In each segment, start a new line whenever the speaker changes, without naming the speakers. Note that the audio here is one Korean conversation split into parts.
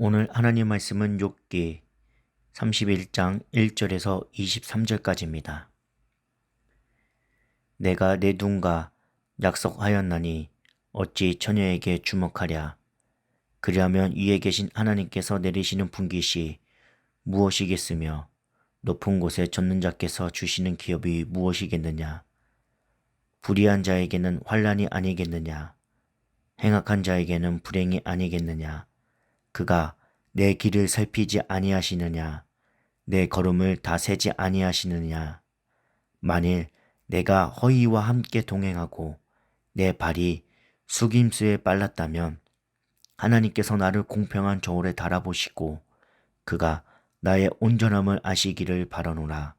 오늘 하나님 말씀은 욥기 31장 1절에서 23절까지입니다. 내가 내 눈과 약속하였나니 어찌 처녀에게 주목하랴. 그리하면 위에 계신 하나님께서 내리시는 분깃이 무엇이겠으며 높은 곳에 젖는 자께서 주시는 기업이 무엇이겠느냐. 불의한 자에게는 환난이 아니겠느냐. 행악한 자에게는 불행이 아니겠느냐. 그가 내 길을 살피지 아니하시느냐. 내 걸음을 다 세지 아니하시느냐. 만일 내가 허위와 함께 동행하고 내 발이 숙임수에 빨랐다면 하나님께서 나를 공평한 저울에 달아보시고 그가 나의 온전함을 아시기를 바라노라.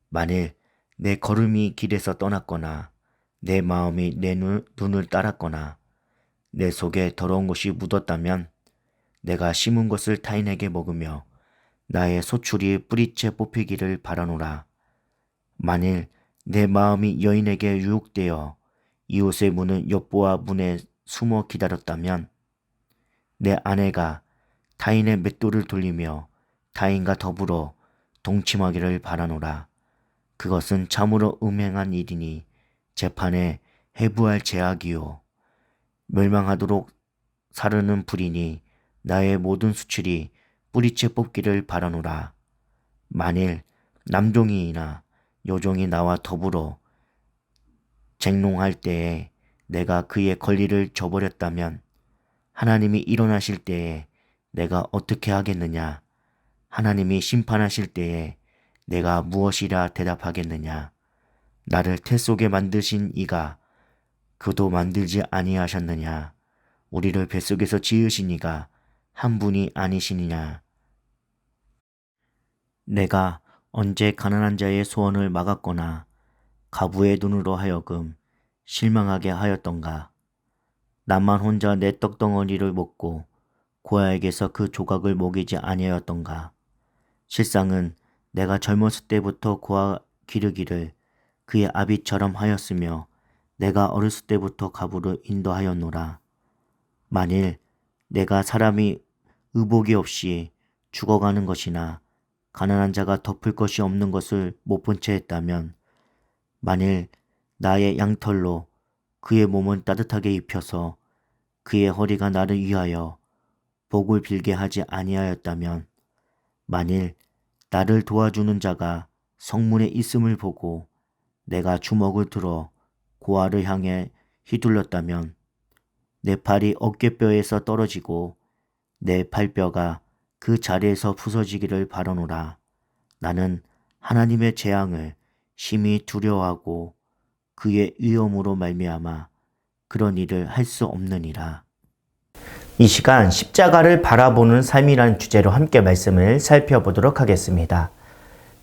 만일 내 걸음이 길에서 떠났거나 내 마음이 내 눈을 따랐거나 내 속에 더러운 것이 묻었다면 내가 심은 것을 타인에게 먹으며 나의 소출이 뿌리째 뽑히기를 바라노라. 만일 내 마음이 여인에게 유혹되어 이웃의 문은 엿보아 문에 숨어 기다렸다면 내 아내가 타인의 맷돌을 돌리며 타인과 더불어 동침하기를 바라노라. 그것은 참으로 음행한 일이니 재판에 해부할 죄악이요 멸망하도록 사르는 불이니 나의 모든 수출이 뿌리째 뽑기를 바라노라. 만일 남종이나 여종이 나와 더불어 쟁론할 때에 내가 그의 권리를 저버렸다면 하나님이 일어나실 때에 내가 어떻게 하겠느냐. 하나님이 심판하실 때에 내가 무엇이라 대답하겠느냐. 나를 태 속에 만드신 이가 그도 만들지 아니하셨느냐. 우리를 뱃속에서 지으신 이가 한 분이 아니시느냐. 내가 언제 가난한 자의 소원을 막았거나 가부의 눈으로 하여금 실망하게 하였던가. 나만 혼자 내 떡덩어리를 먹고 고아에게서 그 조각을 먹이지 아니하였던가. 실상은 내가 젊었을 때부터 고아 기르기를 그의 아비처럼 하였으며 내가 어렸을 때부터 가부를 인도하였노라. 만일 내가 사람이 의복이 없이 죽어가는 것이나 가난한 자가 덮을 것이 없는 것을 못 본 채 했다면 만일 나의 양털로 그의 몸을 따뜻하게 입혀서 그의 허리가 나를 위하여 복을 빌게 하지 아니하였다면 만일 나를 도와주는 자가 성문에 있음을 보고 내가 주먹을 들어 고아를 향해 휘둘렀다면 내 팔이 어깨뼈에서 떨어지고 내 팔뼈가 그 자리에서 부서지기를 바라노라. 나는 하나님의 재앙을 심히 두려워하고 그의 위엄으로 말미암아 그런 일을 할 수 없느니라. 이 시간 십자가를 바라보는 삶이라는 주제로 함께 말씀을 살펴보도록 하겠습니다.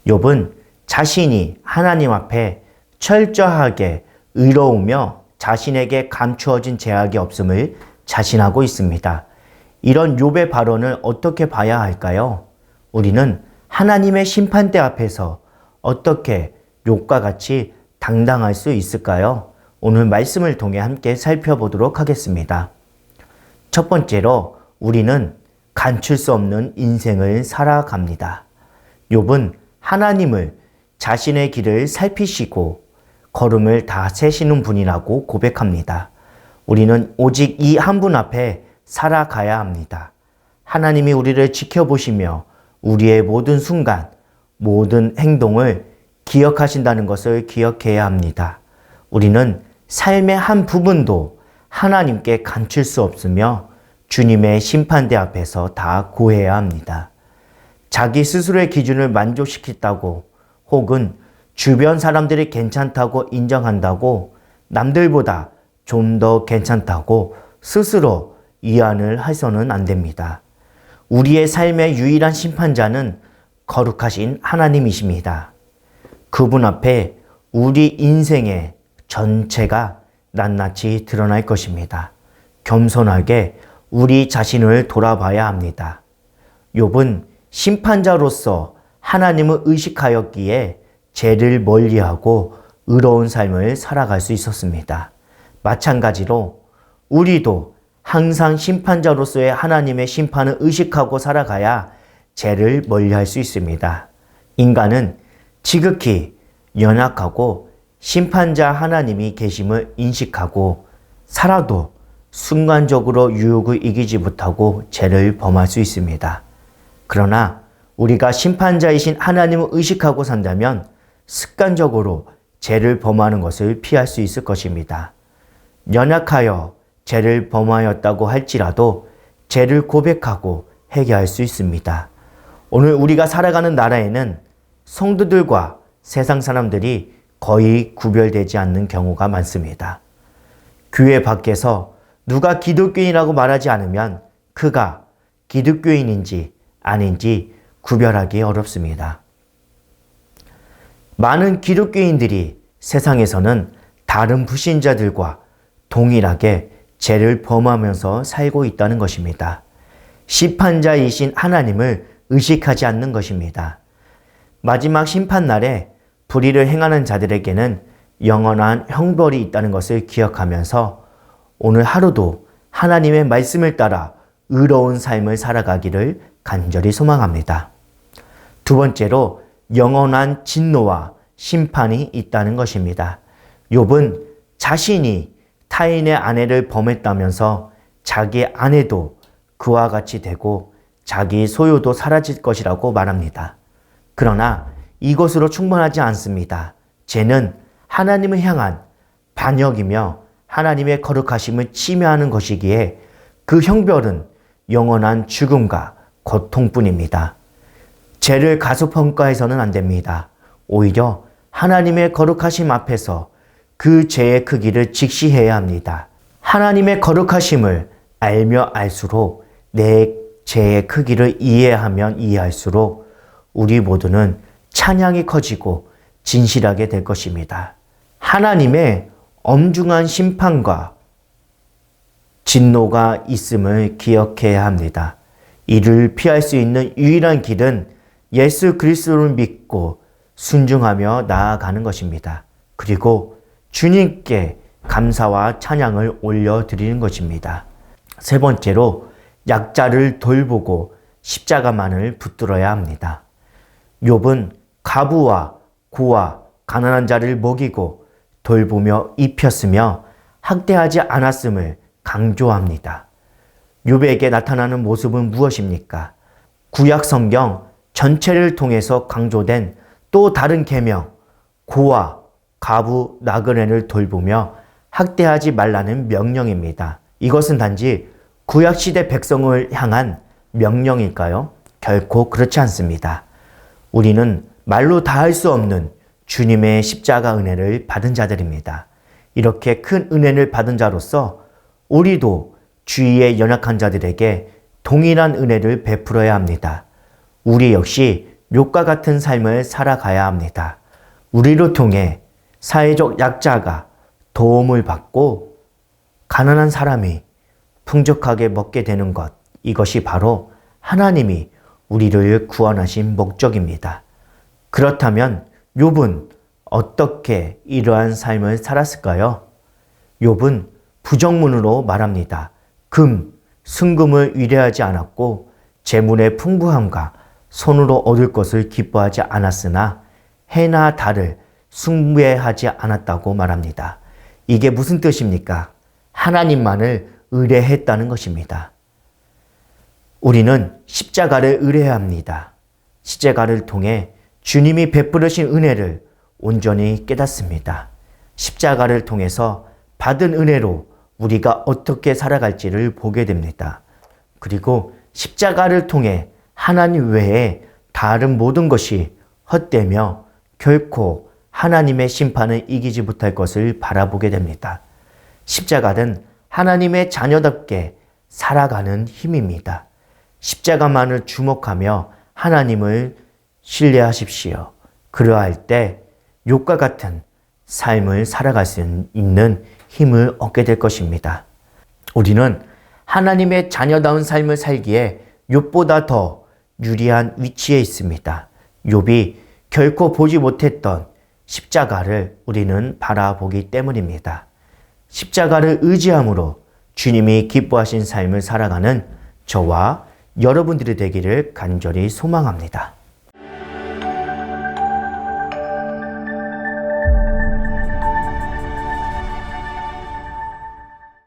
욥은 자신이 하나님 앞에 철저하게 의로우며 자신에게 감추어진 죄악이 없음을 자신하고 있습니다. 이런 욥의 발언을 어떻게 봐야 할까요? 우리는 하나님의 심판대 앞에서 어떻게 욥과 같이 당당할 수 있을까요? 오늘 말씀을 통해 함께 살펴보도록 하겠습니다. 첫 번째로 우리는 감출 수 없는 인생을 살아갑니다. 욥은 하나님을 자신의 길을 살피시고 걸음을 다 세시는 분이라고 고백합니다. 우리는 오직 이 한 분 앞에 살아가야 합니다. 하나님이 우리를 지켜보시며 우리의 모든 순간, 모든 행동을 기억하신다는 것을 기억해야 합니다. 우리는 삶의 한 부분도 하나님께 감출 수 없으며 주님의 심판대 앞에서 다 고해야 합니다. 자기 스스로의 기준을 만족시켰다고 혹은 주변 사람들이 괜찮다고 인정한다고 남들보다 좀 더 괜찮다고 스스로 위안을 해서는 안 됩니다. 우리의 삶의 유일한 심판자는 거룩하신 하나님이십니다. 그분 앞에 우리 인생의 전체가 낱낱이 드러날 것입니다. 겸손하게 우리 자신을 돌아봐야 합니다. 욥은 심판자로서 하나님을 의식하였기에 죄를 멀리하고 의로운 삶을 살아갈 수 있었습니다. 마찬가지로 우리도 항상 심판자로서의 하나님의 심판을 의식하고 살아가야 죄를 멀리할 수 있습니다. 인간은 지극히 연약하고 심판자 하나님이 계심을 인식하고 살아도 순간적으로 유혹을 이기지 못하고 죄를 범할 수 있습니다. 그러나 우리가 심판자이신 하나님을 의식하고 산다면 습관적으로 죄를 범하는 것을 피할 수 있을 것입니다. 연약하여 죄를 범하였다고 할지라도 죄를 고백하고 회개할 수 있습니다. 오늘 우리가 살아가는 나라에는 성도들과 세상 사람들이 거의 구별되지 않는 경우가 많습니다. 교회 밖에서 누가 기독교인이라고 말하지 않으면 그가 기독교인인지 아닌지 구별하기 어렵습니다. 많은 기독교인들이 세상에서는 다른 불신자들과 동일하게 죄를 범하면서 살고 있다는 것입니다. 심판자이신 하나님을 의식하지 않는 것입니다. 마지막 심판날에 불의를 행하는 자들에게는 영원한 형벌이 있다는 것을 기억하면서 오늘 하루도 하나님의 말씀을 따라 의로운 삶을 살아가기를 간절히 소망합니다. 두 번째로 영원한 진노와 심판이 있다는 것입니다. 욥은 자신이 타인의 아내를 범했다면서 자기 아내도 그와 같이 되고 자기 소유도 사라질 것이라고 말합니다. 그러나 이것으로 충분하지 않습니다. 죄는 하나님을 향한 반역이며 하나님의 거룩하심을 침해하는 것이기에 그 형벌은 영원한 죽음과 고통뿐입니다. 죄를 가소평가해서는 안 됩니다. 오히려 하나님의 거룩하심 앞에서 그 죄의 크기를 직시해야 합니다. 하나님의 거룩하심을 알며 알수록 내 죄의 크기를 이해하면 이해할수록 우리 모두는 찬양이 커지고 진실하게 될 것입니다. 하나님의 엄중한 심판과 진노가 있음을 기억해야 합니다. 이를 피할 수 있는 유일한 길은 예수 그리스도를 믿고 순종하며 나아가는 것입니다. 그리고 주님께 감사와 찬양을 올려드리는 것입니다. 세 번째로 약자를 돌보고 십자가만을 붙들어야 합니다. 욥은 가부와 고와 가난한 자를 먹이고 돌보며 입혔으며 학대하지 않았음을 강조합니다. 욥에게 나타나는 모습은 무엇입니까? 구약 성경 전체를 통해서 강조된 또 다른 계명, 고와 가부 나그네를 돌보며 학대하지 말라는 명령입니다. 이것은 단지 구약시대 백성을 향한 명령일까요? 결코 그렇지 않습니다. 우리는 말로 다 할 수 없는 주님의 십자가 은혜를 받은 자들입니다. 이렇게 큰 은혜를 받은 자로서 우리도 주위의 연약한 자들에게 동일한 은혜를 베풀어야 합니다. 우리 역시 욥과 같은 삶을 살아가야 합니다. 우리를 통해 사회적 약자가 도움을 받고 가난한 사람이 풍족하게 먹게 되는 것, 이것이 바로 하나님이 우리를 구원하신 목적입니다. 그렇다면 욥은 어떻게 이러한 삶을 살았을까요? 욥은 부정문으로 말합니다. 승금을 위례하지 않았고 재물의 풍부함과 손으로 얻을 것을 기뻐하지 않았으나 해나 달을 숭배하지 않았다고 말합니다. 이게 무슨 뜻입니까? 하나님만을 의뢰했다는 것입니다. 우리는 십자가를 의뢰합니다. 십자가를 통해 주님이 베풀으신 은혜를 온전히 깨닫습니다. 십자가를 통해서 받은 은혜로 우리가 어떻게 살아갈지를 보게 됩니다. 그리고 십자가를 통해 하나님 외에 다른 모든 것이 헛되며 결코 하나님의 심판을 이기지 못할 것을 바라보게 됩니다. 십자가는 하나님의 자녀답게 살아가는 힘입니다. 십자가만을 주목하며 하나님을 신뢰하십시오. 그러할 때 욥과 같은 삶을 살아갈 수 있는 힘을 얻게 될 것입니다. 우리는 하나님의 자녀다운 삶을 살기에 욥보다 더 유리한 위치에 있습니다. 욥이 결코 보지 못했던 십자가를 우리는 바라보기 때문입니다. 십자가를 의지함으로 주님이 기뻐하신 삶을 살아가는 저와 여러분들이 되기를 간절히 소망합니다.